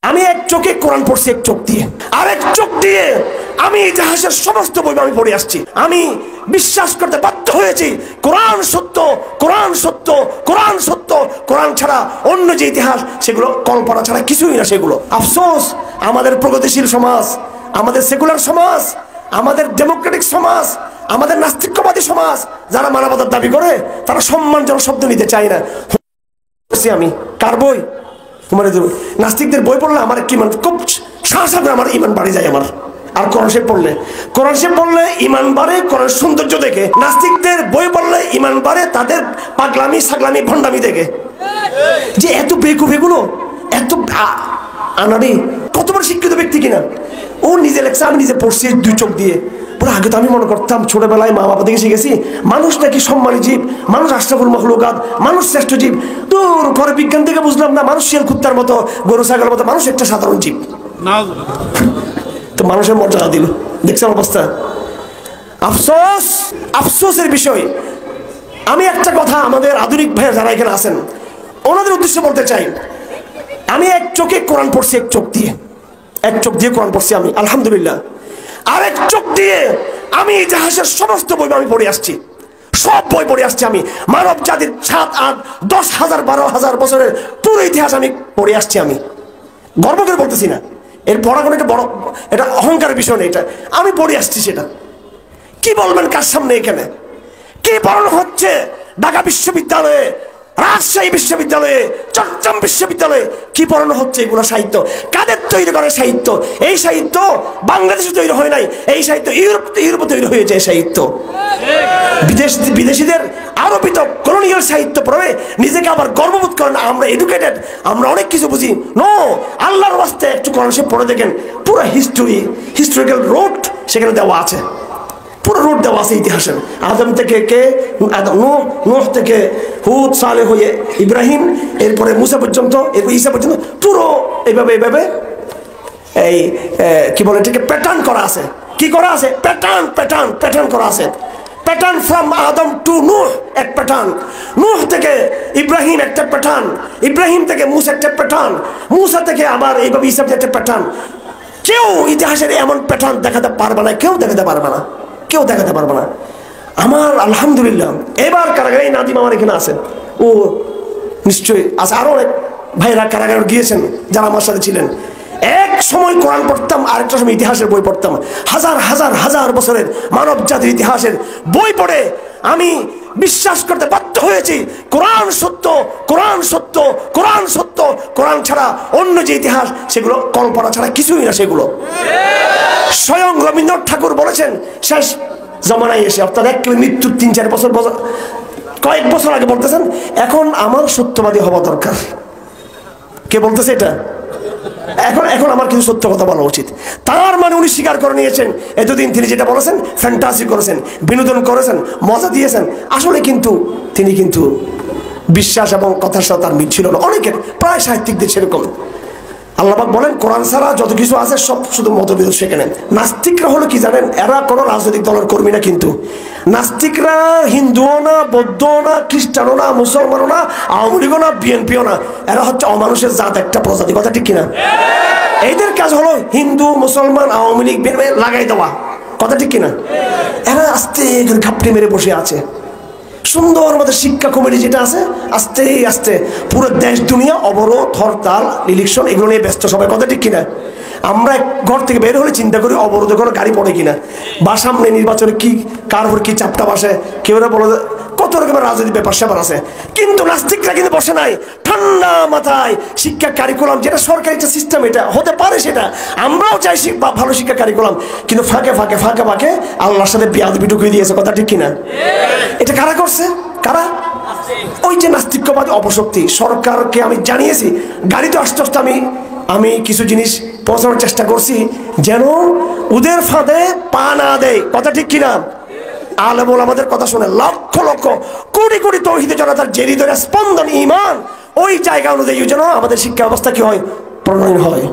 আমি এক চোখে কোরআন পড়ছি, এক চোখ দিয়ে, আর এক চোখ দিয়ে আমি ইতিহাসের সমস্ত বই আমি পড়ে আসছি। আমি বিশ্বাস করতে বাধ্য হয়েছি কোরআন সত্য, কোরআন সত্য, কোরআন সত্য। কোরআন ছাড়া অন্য যে ইতিহাস সেগুলো কল্পনা ছাড়া কিছুই না। সেগুলো আফসোস, আমাদের প্রগতিশীল সমাজ, আমাদের সেকুলার সমাজ, আমাদের ডেমোক্রেটিক সমাজ, আমাদের নাস্তিকবাদী সমাজ যারা মানবতার দাবি করে তারা সম্মানজনক শব্দ নিতে চায় না। আমি কার বই? তোমার নাস্তিকদের বই পড়লে আমার একটু ইমান খুব সাথে আমার ইমান বাড়ি যায় আমার। আর কোরআন শরীফ পড়লে ইমান বাড়ে কোরআন সৌন্দর্য দেখে। নাস্তিকদের বই পড়লে ইমান বাড়ে তাদের পাগলামি সাগলামি ভণ্ডামি দেখে। যে এত বেকুব, এগুলো এত আনাড়ি, কত বড় শিক্ষিত ব্যক্তি কিনা। ও নিজে লেখছে, আমি নিজে পড়ছি দুই চোখ দিয়ে। পুরো আগে তো আমি মনে করতাম ছোটবেলায় মা বাবা থেকে শিখেছি মানুষ নাকি সম্মানী জীব, মানুষ আশরাফুল মাখলুকাত, মানুষ শ্রেষ্ঠ জীব। তোর ঘরে বিজ্ঞান থেকে বুঝলাম না মানুষ শিয়াল কুত্তার মতো, গরু ছাগলের মতো, মানুষ একটা সাধারণ জীব। তো মানুষের মর্যাদা দিল, দেখছেন অবস্থা। আফসোস, আফসোসের বিষয়। আমি একটা কথা আমাদের আধুনিক ভাইয়া যারা এখানে আছেন ওনাদের উদ্দেশ্যে বলতে চাই। আমি এক চোখে কোরআন পড়ছি, এক চোখ দিয়ে, এক চোখ দিয়ে কোরআন পড়ছি আমি, আলহামদুলিল্লাহ। আর এক চোখ দিয়ে আমি ইতিহাসের সমস্ত বই আমি পড়ে আসছি, সব বই পড়ে আসছি আমি। মানব জাতির 7, 8, 10 হাজার 12 হাজার বছরের পুরো ইতিহাস আমি পড়ে আসছি। আমি গর্ব করে বলতেছি না, এর পড়া কোনো একটা বড়, এটা অহংকারের বিষয় নেই, এটা আমি পড়ে আসছি। সেটা কি বলবেন কার সামনে? এখানে কি পড়ানো হচ্ছে ঢাকা বিশ্ববিদ্যালয়ে, রাজশাহী বিশ্ববিদ্যালয়ে, চট্টগ্রাম বিশ্ববিদ্যালয়ে কি পড়ানো হচ্ছে? এগুলো সাহিত্য কাদের তৈরি করে? সাহিত্য, এই সাহিত্য বাংলাদেশে তৈরি হয় নাই, এই সাহিত্য ইউরোপে তৈরি হয়েছে। এই সাহিত্য বিদেশিদের আরোপিত কলোনিয়াল সাহিত্য পড়ে নিজেকে আবার গর্ববোধ করেন আমরা এডুকেটেড, আমরা অনেক কিছু বুঝি। নো, আল্লাহর ওয়াস্তে একটু কোরআন শরীফ পড়ে দেখেন, পুরো হিস্টোরিক্যাল রোড সেখানে দেওয়া আছে, পুরো রোড দেওয়া আছে ইতিহাসের। আদম থেকে নূহ থেকে হুদ, সালেহ হয়ে ইব্রাহিম, এরপরে মুসা পর্যন্ত, এরপর ঈসা পর্যন্ত, পুরো এইভাবে এই কি বলে এটাকে প্যাটার্ন করা আছে। কি করা আছে? প্যাটার্ন করা আছে। প্যাটার্ন ফ্রম আদম টু নূহ এক প্যাটার্ন, নূহ থেকে ইব্রাহিম একটা প্যাটার্ন, ইব্রাহিম থেকে মুসা একটা প্যাটার্ন, মুসা থেকে আবার এইভাবে ঈসা একটা প্যাটার্ন। কেউ ইতিহাসের এমন প্যাটার্ন দেখাতে পারবে না, কেউ দেখাতে পারবে না, কেউ দেখাতে পারবে না। আমার আলহামদুলিল্লাহ এবার কারাগারে নাদিম আমার এখানে আছে, ও নিশ্চয়ই আছে, আরো অনেক ভাইরা কারাগারে গিয়েছেন যারা আমার সাথে ছিলেন। এক সময় কোরআন পড়তাম, আরেকটা সময় ইতিহাসের বই পড়তাম। হাজার হাজার হাজার বছরের মানব জাতির ইতিহাসের বই পড়ে আমি বিশ্বাস করতে বাধ্য হয়েছি কোরআন সত্য, কোরআন সত্য, কোরআন সত্য। কোরআন ছাড়া অন্য যে ইতিহাস সেগুলো কল্পনা ছাড়া কিছুই না। সেগুলো স্বয়ং রবীন্দ্রনাথ ঠাকুর বলেছেন শেষ জমানায় এসে, অর্থাৎ একেবারে মৃত্যুর 3-4 বছর কয়েক বছর আগে বলতেছেন এখন আমার সত্যবাদী হওয়া দরকার। কে বলতেছে এটা? এখন আমার কিছু সত্য কথা বলা উচিত। তার মানে উনি স্বীকার করে নিয়েছেন এতদিন তিনি যেটা বলেছেন ফ্যান্টাসি করেছেন, বিনোদন করেছেন, মজা দিয়েছেন। আসলে কিন্তু তিনি কিন্তু বিশ্বাস এবং কথার সাথে তার মিল ছিল না। অনেকের প্রায় সাহিত্যিকদের সেরকম। আল্লাহ পাক বলেন কোরআন ছাড়া যত কিছু আছে সব শুধু মতবিরোধ সেখানে। নাস্তিকরা হলো কি জানেন? এরা কোনো রাজনৈতিক দলের কর্মী না, কিন্তু নাস্তিকরা হিন্দুও না, বৌদ্ধও না, খ্রিস্টানও না, মুসলমানও না, আওয়ামী লীগও না, বিএনপিও না। এরা হচ্ছে অমানুষের জাত, একটা প্রজাতি। কথা ঠিক কিনা? এইদের কাজ হলো হিন্দু, মুসলমান, আওয়ামী লীগ লাগাই দেওয়া। কথা ঠিক কিনা? এরা আস্তে ঘাপটি মেরে বসে আছে। সুন্দর আমাদের শিক্ষা কমিটি যেটা আছে, আস্তে আস্তে পুরো দেশ দুনিয়া অবরোধ, হরতাল, ইলেকশন এগুলো নিয়ে ব্যস্ত সবাই। কথা ঠিক কিনা? আমরা ঘর থেকে বের হলে চিন্তা করি অবরোধে কোনো গাড়ি পড়ে কিনা, বা সামনে নির্বাচনে কি কার উপর কি চাপটা বসে, কেউ বলে কত রকমের রাজনৈতিক ব্যাপার স্যাপার আছে। কিন্তু নাস্তিকরা কিন্তু বসে নাই, ঠান্ডা মাথায় শিক্ষা কারিকুলাম যেটা সরকারি একটা সিস্টেম, এটা হতে পারে, সেটা আমরাও চাই ভালো শিক্ষা কারিকুলাম, কিন্তু ফাঁকে ফাঁকে ফাঁকে ফাঁকে আল্লাহর সাথে বিয়াদবি ঢুকিয়ে দিয়েছে। কথা ঠিক কিনা? এটা কারা করছে? কারা? ওই যে নাস্তিকবাদী অপশক্তি। সরকারকে আমি জানিয়েছি, গাড়িতে আস্তে আস্তে আমি কিছু জিনিস পৌঁছানোর চেষ্টা করছি যেন ওদের ফাঁদে পা না দেয়। কথা ঠিক কিনা? আলেম ওলামাদের কথা শুনে লক্ষ লক্ষ কোটি কোটি তৌহিদে জনতার যে হৃদয়ের স্পন্দন ইমান, ওই জায়গা অনুযায়ী যেন আমাদের শিক্ষা ব্যবস্থা কি হয়, প্রণয়ন হয়।